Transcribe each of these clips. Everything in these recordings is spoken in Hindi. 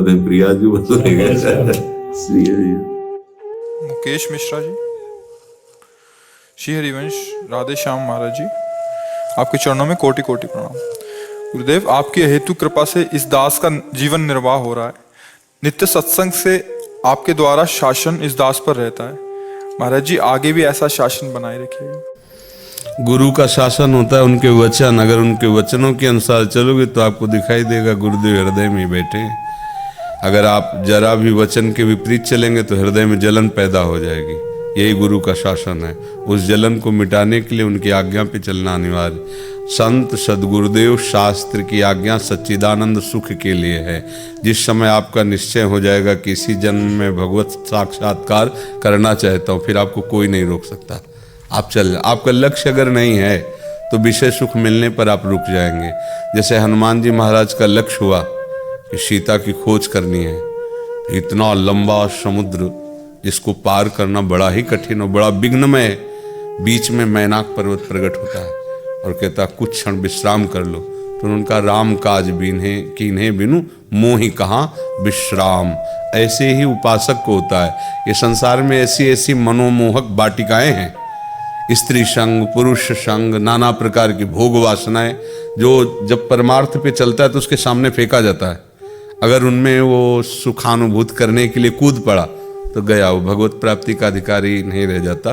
है प्रिया जी बोलेगा। मुकेश मिश्रा जी, श्री हरिवंश राधे श्याम महाराज जी, आपके चरणों में कोटि कोटि प्रणाम। गुरुदेव, आपकी हेतु कृपा से इस दास का जीवन निर्वाह हो रहा है। नित्य सत्संग से आपके द्वारा शासन इस दास पर रहता है। महाराज जी, आगे भी ऐसा शासन बनाए रखिएगा। गुरु का शासन होता है उनके वचन, अगर उनके वचनों के अनुसार चलोगे तो आपको दिखाई देगा गुरुदेव हृदय में बैठे हैं। अगर आप जरा भी वचन के विपरीत चलेंगे तो हृदय में जलन पैदा हो जाएगी। यही गुरु का शासन है। उस जलन को मिटाने के लिए उनकी आज्ञा पे चलना अनिवार्य। संत सदगुरुदेव शास्त्र की आज्ञा सच्चिदानंद सुख के लिए है। जिस समय आपका निश्चय हो जाएगा कि इसी जन्म में भगवत साक्षात्कार करना चाहता हूँ, फिर आपको कोई नहीं रोक सकता। आप चल, आपका लक्ष्य अगर नहीं है तो विषय सुख मिलने पर आप रुक जाएंगे। जैसे हनुमान जी महाराज का लक्ष्य हुआ कि सीता की खोज करनी है, इतना लंबा समुद्र जिसको पार करना बड़ा ही कठिन और बड़ा विघ्नमय है। बीच में मैनाक पर्वत प्रकट होता है और कहता कुछ क्षण विश्राम कर लो। तो उनका राम काज बीन्हे कीन्हे बिनु मोहि कहाँ विश्राम। ऐसे ही उपासक को होता है। ये संसार में ऐसी ऐसी मनोमोहक वाटिकाएं हैं, स्त्री संग, पुरुष संग, नाना प्रकार की भोग वासनाएं, जो जब परमार्थ पे चलता है तो उसके सामने फेंका जाता है। अगर उनमें वो सुखानुभूत करने के लिए कूद पड़ा तो गया, वो भगवत प्राप्ति का अधिकारी नहीं रह जाता।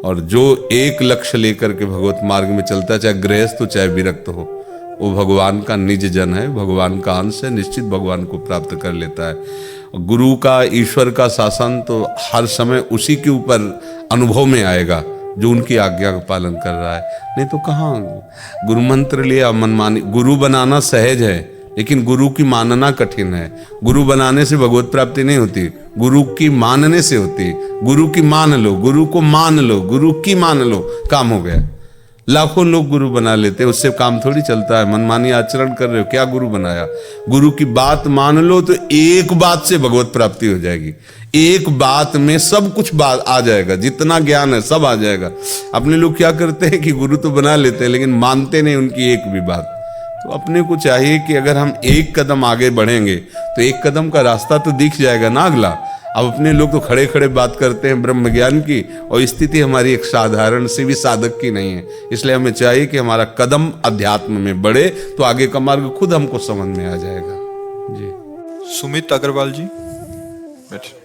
और जो एक लक्ष्य लेकर के भगवत मार्ग में चलता है, चाहे गृहस्थ हो चाहे विरक्त हो, वो भगवान का निज जन है, भगवान का अंश है, निश्चित भगवान को प्राप्त कर लेता है। गुरु का, ईश्वर का शासन तो हर समय उसी के ऊपर अनुभव में आएगा जो उनकी आज्ञा का पालन कर रहा है। नहीं तो कहाँ गुरु मंत्र लिया मनमानी। गुरु बनाना सहज है लेकिन गुरु की मानना कठिन है। गुरु बनाने से भगवत प्राप्ति नहीं होती, गुरु की मानने से होती। गुरु की मान लो, गुरु को मान लो, गुरु की मान लो, काम हो गया। लाखों लोग गुरु बना लेते, उससे काम थोड़ी चलता है। मनमानी आचरण कर रहे हो, क्या गुरु बनाया? गुरु की बात मान लो तो एक बात से भगवत प्राप्ति हो जाएगी। एक बात में सब कुछ बात आ जाएगा, जितना ज्ञान है सब आ जाएगा। अपने लोग क्या करते हैं कि गुरु तो बना लेते हैं लेकिन मानते नहीं उनकी एक भी बात। तो अपने को चाहिए कि अगर हम एक कदम आगे बढ़ेंगे तो एक कदम का रास्ता तो दिख जाएगा ना अगला। अब अपने लोग तो खड़े खड़े बात करते हैं ब्रह्म ज्ञान की, और स्थिति हमारी एक साधारण से भी साधक की नहीं है। इसलिए हमें चाहिए कि हमारा कदम अध्यात्म में बढ़े तो आगे का मार्ग खुद हमको समझ में आ जाएगा। जी। सुमित अग्रवाल जी, बैठिए।